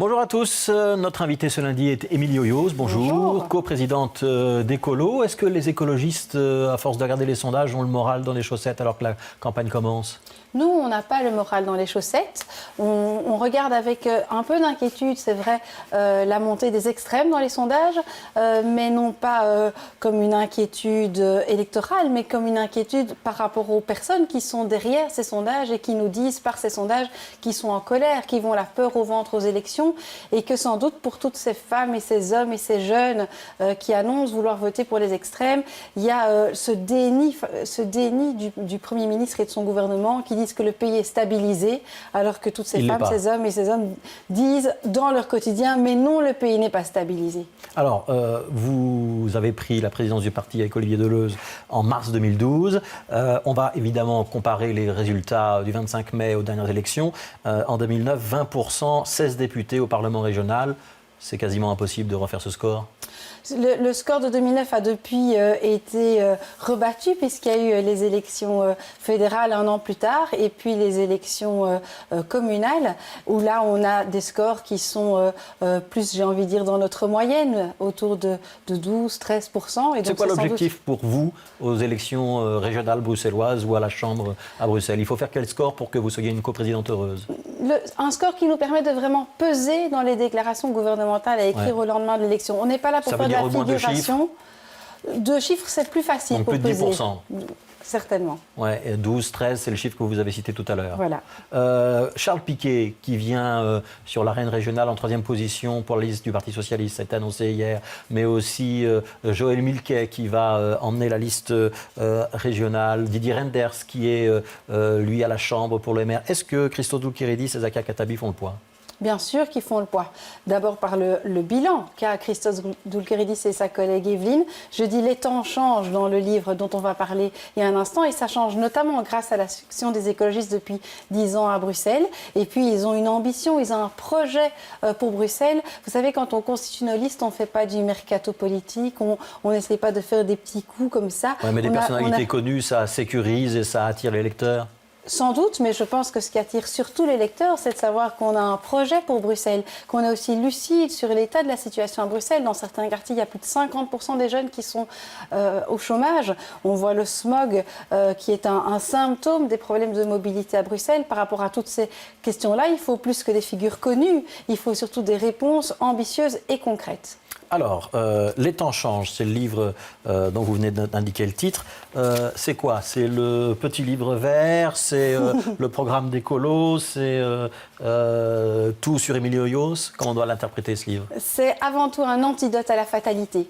Bonjour à tous, notre invité ce lundi est Émilie Hoyos, bonjour, coprésidente d'Écolo. Est-ce que les écologistes, à force de regarder les sondages, ont le moral dans les chaussettes alors que la campagne commence ? Nous, on n'a pas le moral dans les chaussettes. On regarde avec un peu d'inquiétude, c'est vrai, la montée des extrêmes dans les sondages, mais non pas comme une inquiétude électorale, mais comme une inquiétude par rapport aux personnes qui sont derrière ces sondages et qui nous disent par ces sondages qu'ils sont en colère, qu'ils vont la peur au ventre aux élections et que sans doute pour toutes ces femmes et ces hommes et ces jeunes qui annoncent vouloir voter pour les extrêmes, il y a ce déni du Premier ministre et de son gouvernement qui disent que le pays est stabilisé, alors que toutes ces femmes, ces hommes et ces hommes disent dans leur quotidien, mais non, le pays n'est pas stabilisé. Alors, vous avez pris la présidence du parti avec Olivier Deleuze en mars 2012. On va évidemment comparer les résultats du 25 mai aux dernières élections. En 2009, 20%, 16 députés au Parlement régional. C'est quasiment impossible de refaire ce score. Le score de 2009 a depuis été rebattu puisqu'il y a eu les élections fédérales un an plus tard et puis les élections communales où là on a des scores qui sont plus, j'ai envie de dire, dans notre moyenne, autour de 12-13%. C'est quoi l'objectif pour vous aux élections régionales bruxelloises ou à la Chambre à Bruxelles? Il faut faire quel score pour que vous soyez une coprésidente heureuse? Un score qui nous permet de vraiment peser dans les déclarations gouvernementales à écrire au lendemain de l'élection. On n'est pas là pour faire de la figuration. Deux chiffres, c'est plus facile. Donc pour plus de 10%. peser. Certainement. Ouais, 12, 13, c'est le chiffre que vous avez cité tout à l'heure. Voilà. Charles Piquet, qui vient sur l'arène régionale en 3e position pour la liste du Parti Socialiste, ça a été annoncé hier, mais aussi Joël Milquet, qui va emmener la liste régionale, Didier Reynders, qui est lui à la Chambre pour le maire. Est-ce que Christos Doulkiridis et Zakia Khattabi font le poids ? Bien sûr qu'ils font le poids. D'abord par le bilan qu'a Christos Doulkiridis et sa collègue Evelyne. Je dis les temps changent dans le livre dont on va parler il y a un instant et ça change notamment grâce à l'action des écologistes depuis 10 ans à Bruxelles. Et puis ils ont une ambition, ils ont un projet pour Bruxelles. Vous savez, quand on constitue nos listes, on ne fait pas du mercato politique, on n'essaie pas de faire des petits coups comme ça. Ouais, mais des personnalités connues, ça sécurise et ça attire les lecteurs. Sans doute, mais je pense que ce qui attire surtout les lecteurs, c'est de savoir qu'on a un projet pour Bruxelles, qu'on est aussi lucide sur l'état de la situation à Bruxelles. Dans certains quartiers, il y a plus de 50% des jeunes qui sont au chômage. On voit le smog qui est un symptôme des problèmes de mobilité à Bruxelles. Par rapport à toutes ces questions-là, il faut plus que des figures connues. Il faut surtout des réponses ambitieuses et concrètes. Alors, Les temps changent, c'est le livre dont vous venez d'indiquer le titre. C'est quoi? C'est le petit livre vert, c'est le programme d'Écolo, c'est tout sur Émilie Hoyos. Comment on doit l'interpréter, ce livre? C'est avant tout un antidote à la fatalité.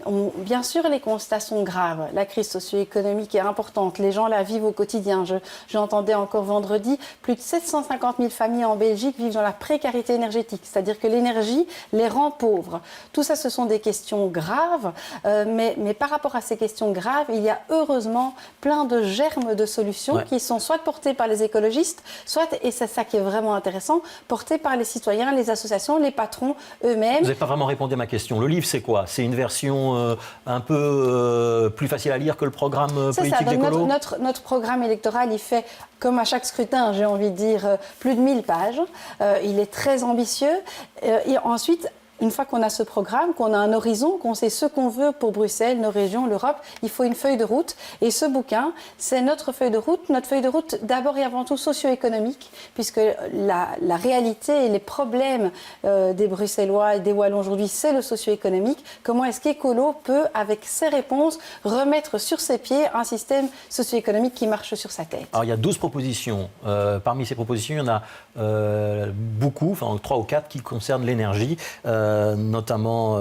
Bien sûr, les constats sont graves. La crise socio-économique est importante. Les gens la vivent au quotidien. J'entendais encore vendredi, plus de 750 000 familles en Belgique vivent dans la précarité énergétique. C'est-à-dire que l'énergie les rend pauvres. Tout ça, ce sont des questions graves. Mais par rapport à ces questions graves, il y a heureusement plein de germes de solutions qui sont soit portées par les écologistes, soit, et c'est ça qui est vraiment intéressant, portées par les citoyens, les associations, les patrons eux-mêmes. Vous n'avez pas vraiment répondu à ma question. Le livre, c'est quoi? C'est une version un peu plus facile à lire que le programme politique d'Écolo? Notre programme électoral, il fait, comme à chaque scrutin, j'ai envie de dire, plus de 1000 pages. Il est très ambitieux. Et ensuite, une fois qu'on a ce programme, qu'on a un horizon, qu'on sait ce qu'on veut pour Bruxelles, nos régions, l'Europe, il faut une feuille de route. Et ce bouquin, c'est notre feuille de route d'abord et avant tout socio-économique, puisque la réalité et les problèmes des Bruxellois et des Wallons aujourd'hui, c'est le socio-économique. Comment est-ce qu'Écolo peut, avec ses réponses, remettre sur ses pieds un système socio-économique qui marche sur sa tête? Alors, il y a 12 propositions. Parmi ces propositions, il y en a beaucoup, enfin 3 ou 4, qui concernent l'énergie. Notamment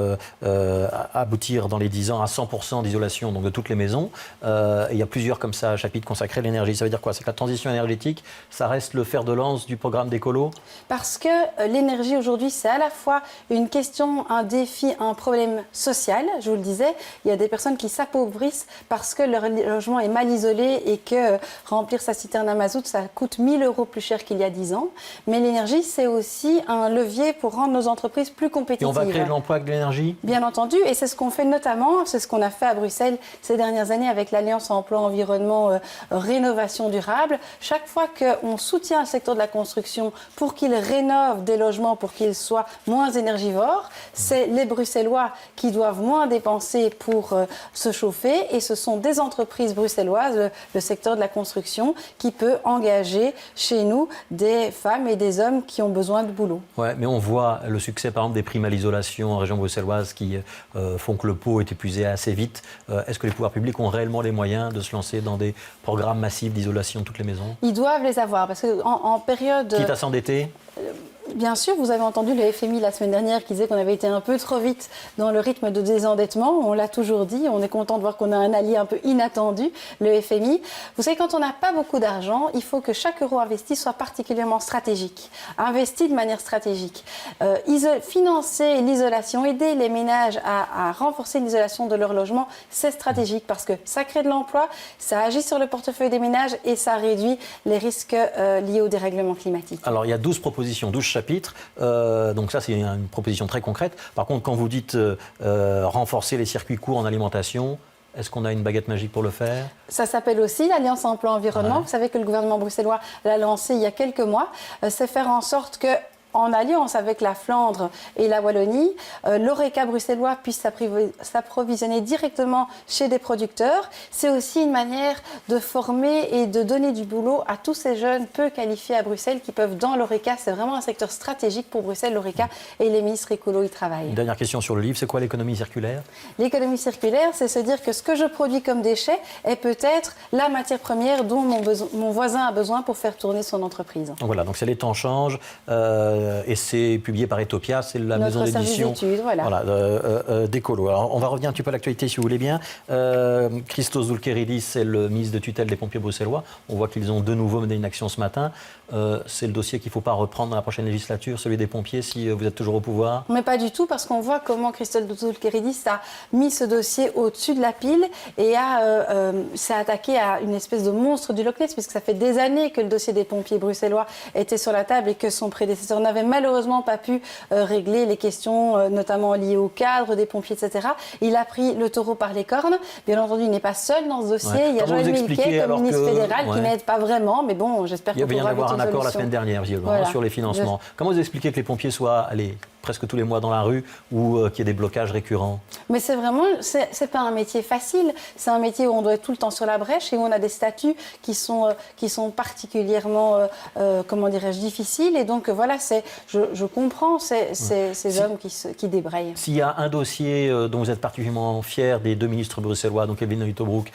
aboutir dans les 10 ans à 100% d'isolation donc de toutes les maisons. Il y a plusieurs comme ça chapitres consacrés à l'énergie. Ça veut dire quoi? C'est que la transition énergétique, ça reste le fer de lance du programme d'Écolo? Parce que l'énergie aujourd'hui, c'est à la fois une question, un défi, un problème social. Je vous le disais, il y a des personnes qui s'appauvrissent parce que leur logement est mal isolé et que remplir sa citerne à mazout, ça coûte 1 000 € plus cher qu'il y a 10 ans. Mais l'énergie, c'est aussi un levier pour rendre nos entreprises plus compétitives compétitive. Et on va créer de l'emploi avec de l'énergie? Bien entendu, et c'est ce qu'on fait notamment, c'est ce qu'on a fait à Bruxelles ces dernières années avec l'Alliance Emploi-Environnement Rénovation Durable. Chaque fois qu'on soutient le secteur de la construction pour qu'il rénove des logements, pour qu'ils soient moins énergivores, c'est les Bruxellois qui doivent moins dépenser pour se chauffer, et ce sont des entreprises bruxelloises, le secteur de la construction, qui peut engager chez nous des femmes et des hommes qui ont besoin de boulot. Ouais, mais on voit le succès, par exemple, des primes à l'isolation en région bruxelloise qui font que le pot est épuisé assez vite. Est-ce que les pouvoirs publics ont réellement les moyens de se lancer dans des programmes massifs d'isolation de toutes les maisons? Ils doivent les avoir, parce qu'en période... Quitte à s'endetter? Bien sûr, vous avez entendu le FMI la semaine dernière qui disait qu'on avait été un peu trop vite dans le rythme de désendettement. On l'a toujours dit, on est content de voir qu'on a un allié un peu inattendu, le FMI. Vous savez, quand on n'a pas beaucoup d'argent, il faut que chaque euro investi soit particulièrement stratégique, investi de manière stratégique. Financer l'isolation, aider les ménages à renforcer l'isolation de leur logement, c'est stratégique parce que ça crée de l'emploi, ça agit sur le portefeuille des ménages et ça réduit les risques liés au dérèglement climatique. Alors, il y a 12 propositions, 12 chapitres. Donc ça, c'est une proposition très concrète. Par contre, quand vous dites renforcer les circuits courts en alimentation, est-ce qu'on a une baguette magique pour le faire? Ça s'appelle aussi l'Alliance Emploi-Environnement. Ouais. Vous savez que le gouvernement bruxellois l'a lancé il y a quelques mois. C'est faire en sorte que, en alliance avec la Flandre et la Wallonie, l'Horeca bruxellois puisse s'approvisionner directement chez des producteurs. C'est aussi une manière de former et de donner du boulot à tous ces jeunes peu qualifiés à Bruxelles qui peuvent dans l'Horeca. C'est vraiment un secteur stratégique pour Bruxelles, l'Horeca, et les ministres écolos y travaillent. Une dernière question sur le livre, c'est quoi l'économie circulaire? L'économie circulaire, c'est se dire que ce que je produis comme déchet est peut-être la matière première dont mon voisin a besoin pour faire tourner son entreprise. Donc voilà, donc c'est Les Temps changent. Et c'est publié par Etopia, c'est la Notre maison d'édition d'Écolo. Alors, on va revenir un petit peu à l'actualité, si vous voulez bien. Christos Doulkeridis, c'est le ministre de tutelle des pompiers bruxellois. On voit qu'ils ont de nouveau mené une action ce matin. C'est le dossier qu'il ne faut pas reprendre dans la prochaine législature, celui des pompiers, si vous êtes toujours au pouvoir? Mais pas du tout, parce qu'on voit comment Christos Doulkeridis a mis ce dossier au-dessus de la pile et s'est attaqué à une espèce de monstre du Loch Ness, puisque ça fait des années que le dossier des pompiers bruxellois était sur la table et que son prédécesseur n'avait malheureusement pas pu régler les questions notamment liées au cadre des pompiers, etc. Il a pris le taureau par les cornes. Bien entendu, il n'est pas seul dans ce dossier. Ouais. Il y a Joël Milquet comme ministre fédéral qui n'aide pas vraiment, mais bon, j'espère qu'on pourra vite un accord la semaine dernière, visiblement, sur les financements. Comment vous expliquez que les pompiers soient presque tous les mois dans la rue ou qu'il y ait des blocages récurrents? Mais c'est vraiment, c'est pas un métier facile. C'est un métier où on doit être tout le temps sur la brèche et où on a des statuts qui sont particulièrement, comment dirais-je, difficiles. Et donc voilà, je comprends ces hommes qui débrayent. S'il y a un dossier dont vous êtes particulièrement fier des deux ministres bruxellois, donc Evelyn Uyttebroeck,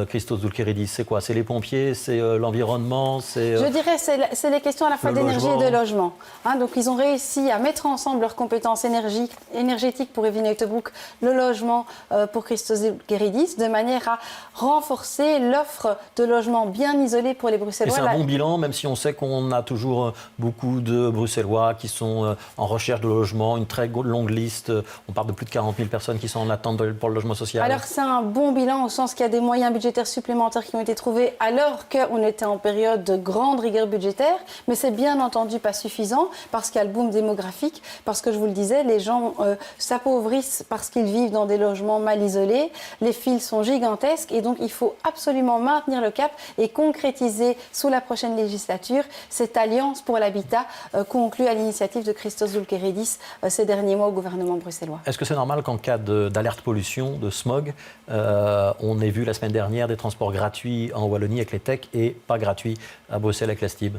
Christos Doulkeridis, c'est quoi? C'est les pompiers, c'est l'environnement, Je dirais c'est les questions à la fois d'énergie et de logement. Donc ils ont réussi à mettre ensemble leurs compétences énergétiques pour Evelyn Uyttebroeck, le logement pour Christos Doulkeridis, de manière à renforcer l'offre de logements bien isolés pour les Bruxellois. Et c'est un bon bilan, même si on sait qu'on a toujours beaucoup de Bruxellois qui sont en recherche de logement, une très longue liste. On parle de plus de 40 000 personnes qui sont en attente pour le logement social. Alors c'est un bon bilan au sens qu'il y a des moyens budgétaires supplémentaires qui ont été trouvés alors qu'on était en période de grande rigueur budgétaire, mais c'est bien entendu pas suffisant parce qu'il y a le boom démographique, parce que je vous le disais, les gens s'appauvrissent parce qu'ils vivent dans des logements mal isolés, les fils sont gigantesques et donc il faut absolument maintenir le cap et concrétiser sous la prochaine législature cette alliance pour l'habitat conclue à l'initiative de Christos Doulkeridis ces derniers mois au gouvernement bruxellois. Est-ce que c'est normal qu'en cas d'alerte pollution, de smog, on ait vu la semaine dernière des transports gratuits en Wallonie avec les TEC et pas gratuits à Bruxelles avec la STIB?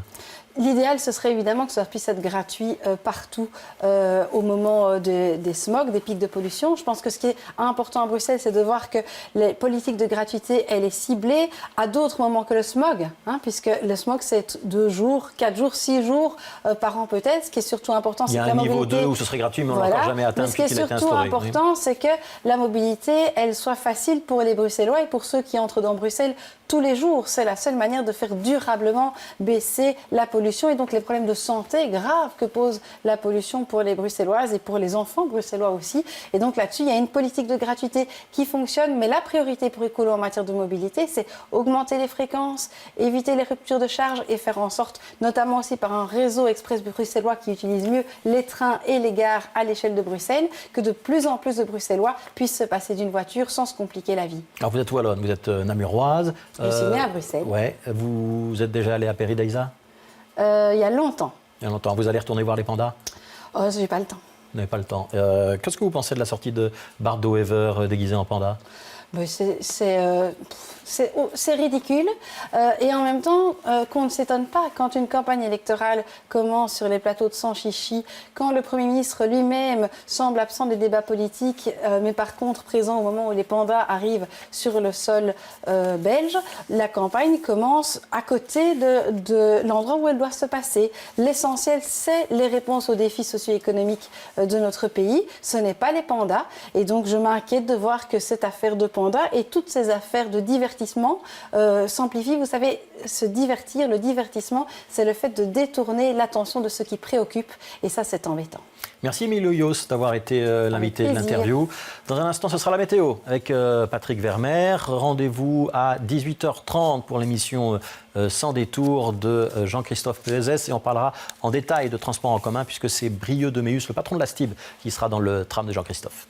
L'idéal, ce serait évidemment que ça puisse être gratuit partout au moment des smogs, des pics de pollution. Je pense que ce qui est important à Bruxelles, c'est de voir que les politiques de gratuité, elle est ciblée à d'autres moments que le smog, puisque le smog, c'est 2 jours, 4 jours, 6 jours par an peut-être. Ce qui est surtout important, c'est que la mobilité... Il y a un niveau 2 où ce serait gratuit, mais on n'a encore jamais atteint depuis qu'il a été instauré. Ce qui est surtout important, c'est que la mobilité, elle soit facile pour les Bruxellois et pour ceux qui entrent dans Bruxelles tous les jours. C'est la seule manière de faire durablement baisser la pollution pollution et donc les problèmes de santé graves que pose la pollution pour les Bruxelloises et pour les enfants bruxellois aussi. Et donc là-dessus, il y a une politique de gratuité qui fonctionne, mais la priorité pour Écolo en matière de mobilité, c'est augmenter les fréquences, éviter les ruptures de charge et faire en sorte, notamment aussi par un réseau express bruxellois qui utilise mieux les trains et les gares à l'échelle de Bruxelles, que de plus en plus de Bruxellois puissent se passer d'une voiture sans se compliquer la vie. Alors vous êtes où, Alon? Vous êtes namuroise. Je suis née à Bruxelles. Ouais. Vous êtes déjà allée à Paris-Daïsa? Il y a longtemps. Il y a longtemps. Vous allez retourner voir les pandas? Oh, j'ai pas le temps. Vous n'avez pas le temps. Qu'est-ce que vous pensez de la sortie de Bardo Ever déguisé en panda? C'est ridicule et en même temps qu'on ne s'étonne pas quand une campagne électorale commence sur les plateaux de Sanchichi, quand le Premier ministre lui-même semble absent des débats politiques mais par contre présent au moment où les pandas arrivent sur le sol belge, la campagne commence à côté de l'endroit où elle doit se passer. L'essentiel, c'est les réponses aux défis socio-économiques de notre pays, ce n'est pas les pandas et donc je m'inquiète de voir que cette affaire de pandas et toutes ces affaires de divertissement s'amplifient. Vous savez, se divertir, le divertissement, c'est le fait de détourner l'attention de ce qui préoccupe et ça, c'est embêtant. Merci Emilio Yos d'avoir été l'invité de l'interview. Dans un instant, ce sera la météo avec Patrick Vermeer. Rendez-vous à 18h30 pour l'émission Sans détour de Jean-Christophe Pézès et on parlera en détail de transport en commun puisque c'est Brieux de Méus, le patron de la STIB, qui sera dans le tram de Jean-Christophe.